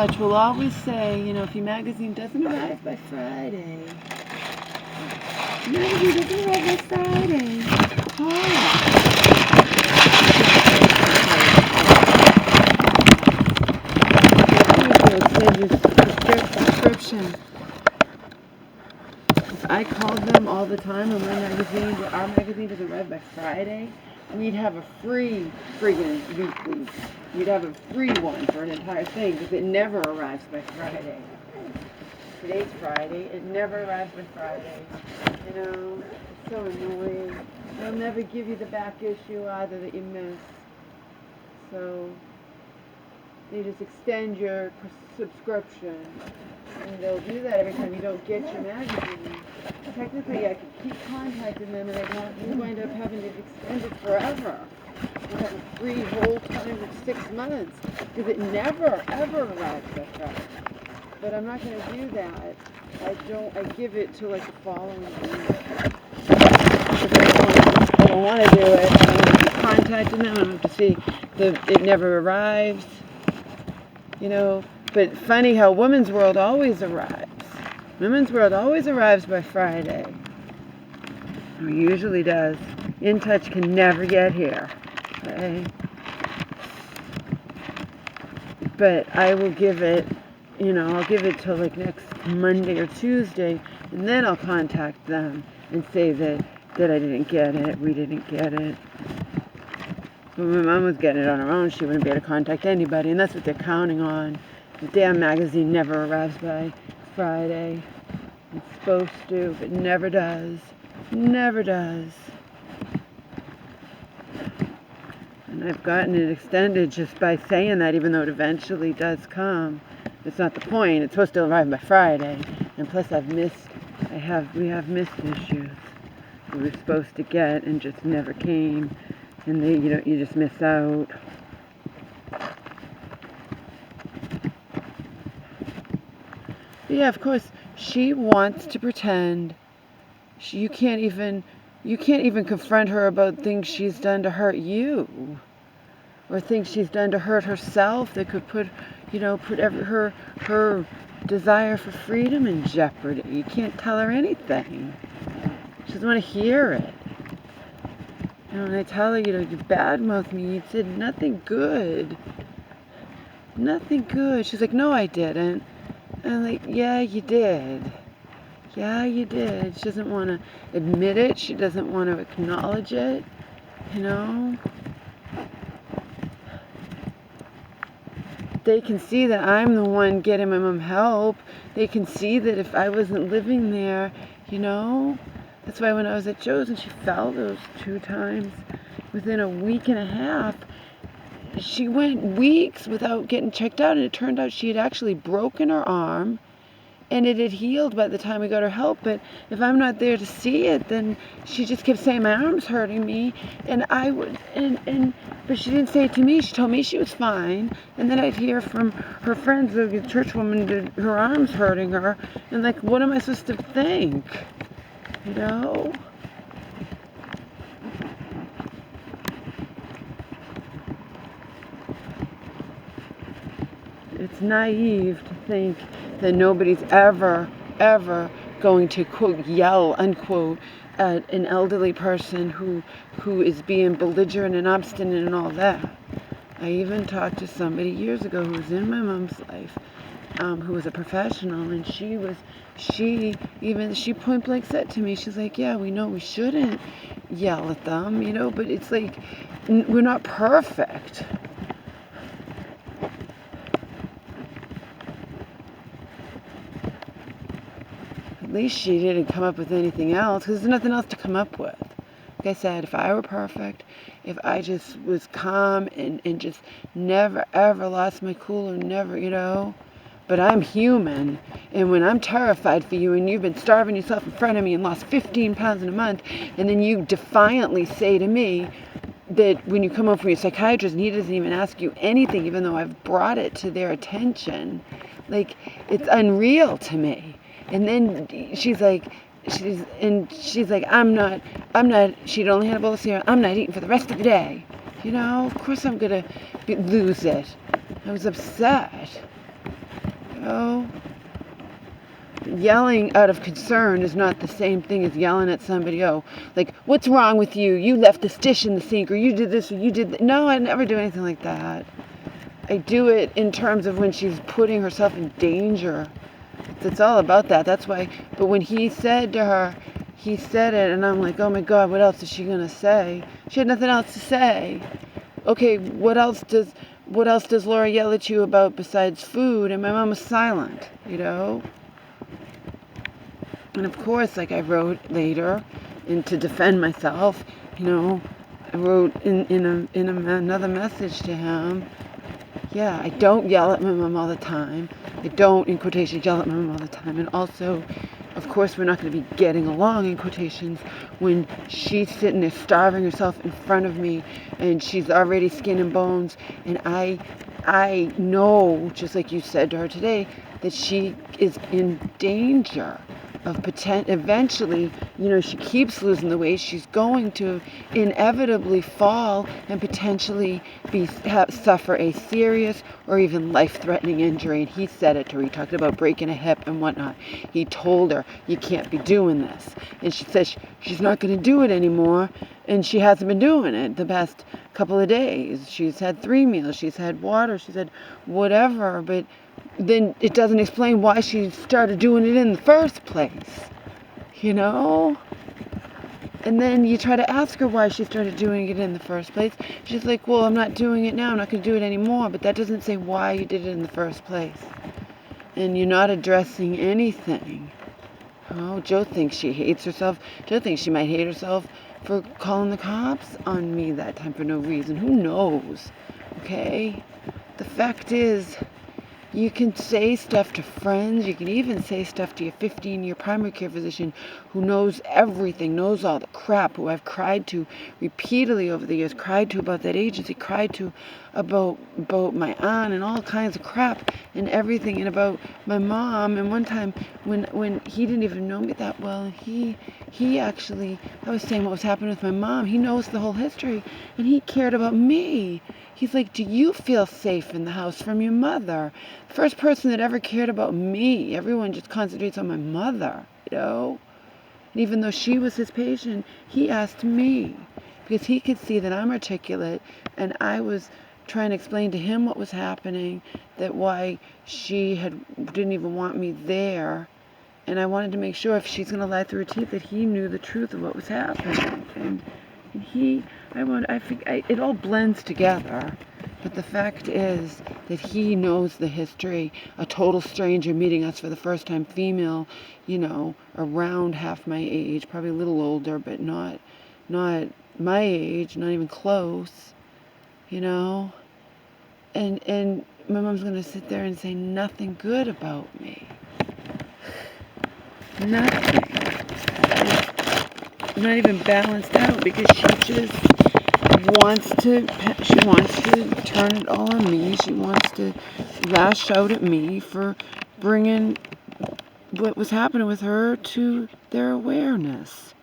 Touch will always say, you know, if your magazine doesn't arrive by Friday, magazine doesn't arrive by Friday, call. Extend your subscription. If I called them all the time and our magazine doesn't arrive by Friday, we'd have a free friggin' weekly. We'd have a free one for an entire thing because it never arrives by Friday. Today's Friday. It never arrives by Friday. You know, it's so annoying. They'll never give you the back issue either that you missed. So they just extend your subscription. And they'll do that every time you don't get your magazine. Technically, I could keep contacting them and you wind up having to extend it forever. You have a free whole time of 6 months because it never, ever arrives by Friday. But I'm not going to do that. I give it to like the following week. I don't want to do it. I don't want to keep contacting them. I don't have to see it never arrives. You know, but funny how Women's World always arrives. Women's World always arrives by Friday. Or usually does. In Touch can never get here. Okay? But I will give it, you know, I'll give it till like next Monday or Tuesday, and then I'll contact them and say that I didn't get it, we didn't get it. When my mom was getting it on her own, she wouldn't be able to contact anybody, and that's what they're counting on. The damn magazine never arrives by Friday. It's supposed to, but never does. Never does. And I've gotten it extended just by saying that, even though it eventually does come. It's not the point. It's supposed to arrive by Friday. And plus we have missed issues we were supposed to get and just never came. And you just miss out. But yeah, of course, she wants to pretend. You can't even confront her about things she's done to hurt you, or things she's done to hurt herself that could put her desire for freedom in jeopardy. You can't tell her anything. She doesn't want to hear it. You know, and I tell her, you badmouthed me. You said nothing good. Nothing good. She's like, no, I didn't. And I'm like, yeah, you did. Yeah, you did. She doesn't want to admit it. She doesn't want to acknowledge it. You know? They can see that I'm the one getting my mom help. They can see that if I wasn't living there, you know? That's why when I was at Joe's and she fell those 2 times within a week and a half, she went weeks without getting checked out, and it turned out she had actually broken her arm, and it had healed by the time we got her help. But if I'm not there to see it, then she just kept saying my arm's hurting me, and but she didn't say it to me. She told me she was fine, and then I'd hear from her friends, the church woman, that her arm's hurting her, and like, what am I supposed to think? You know? It's naive to think that nobody's ever going to, quote, yell, unquote, at an elderly person who is being belligerent and obstinate and all that. I even talked to somebody years ago who was in my mom's life, who was a professional, and she point blank said to me, she's like, yeah, we know we shouldn't yell at them, you know, but it's like, we're not perfect. At least she didn't come up with anything else, because there's nothing else to come up with. Like I said, if I were perfect, if I just was calm and just never ever lost my cool, or never, you know, but I'm human, and when I'm terrified for you and you've been starving yourself in front of me and lost 15 pounds in a month, and then you defiantly say to me that when you come home from your psychiatrist and he doesn't even ask you anything, even though I've brought it to their attention, like, it's unreal to me. And then she's like, I'm not, she'd only had a bowl of cereal, I'm not eating for the rest of the day. You know, of course I'm going to lose it. I was upset. know? Yelling out of concern is not the same thing as yelling at somebody. Oh, like, what's wrong with you? You left this dish in the sink, or you did this, or you did that. No, I never do anything like that. I do it in terms of when she's putting herself in danger. It's all about that. That's why. But when he said to her, he said it, and I'm like, oh my God, what else is she gonna say? She had nothing else to say. Okay, what else does Laura yell at you about besides food? And my mom was silent, you know. And of course, like I wrote later, and to defend myself, you know, I wrote in another message to him. Yeah, I don't yell at my mom all the time. I don't, in quotations, yell at my mom all the time. And also, of course, we're not going to be getting along, in quotations, when she's sitting there starving herself in front of me and she's already skin and bones. And I know, just like you said to her today, that she is in danger of eventually, you know, she keeps losing the weight. She's going to inevitably fall and potentially suffer a serious or even life-threatening injury. And he said it to her. He talked about breaking a hip and whatnot. He told her, you can't be doing this. And she says she's not going to do it anymore. And she hasn't been doing it the past couple of days. She's had 3 meals. She's had water. She's had whatever. But then it doesn't explain why she started doing it in the first place, you know? And then you try to ask her why she started doing it in the first place. She's like, well, I'm not doing it now. I'm not going to do it anymore. But that doesn't say why you did it in the first place. And you're not addressing anything. Oh, Joe thinks she hates herself. Joe thinks she might hate herself for calling the cops on me that time for no reason. Who knows? Okay? The fact is, you can say stuff to friends. You can even say stuff to your 15-year primary care physician who knows everything, knows all the crap, who I've cried to repeatedly over the years, cried to about that agency, cried to about my aunt and all kinds of crap and everything, and about my mom. And one time when he didn't even know me that well, he actually, I was saying what was happening with my mom. He knows the whole history, and he cared about me. He's like, do you feel safe in the house from your mother? The first person that ever cared about me. Everyone just concentrates on my mother, you know? And even though she was his patient, he asked me because he could see that I'm articulate, and I was trying to explain to him what was happening, that why she didn't even want me there. And I wanted to make sure if she's going to lie through her teeth that he knew the truth of what was happening. And it all blends together. But the fact is that he knows the history. A total stranger meeting us for the first time, female, you know, around half my age, probably a little older, but not my age, not even close, you know. And my mom's going to sit there and say nothing good about me. Nothing. It's not even balanced out because she just wants to turn it all on me. She wants to lash out at me for bringing what was happening with her to their awareness.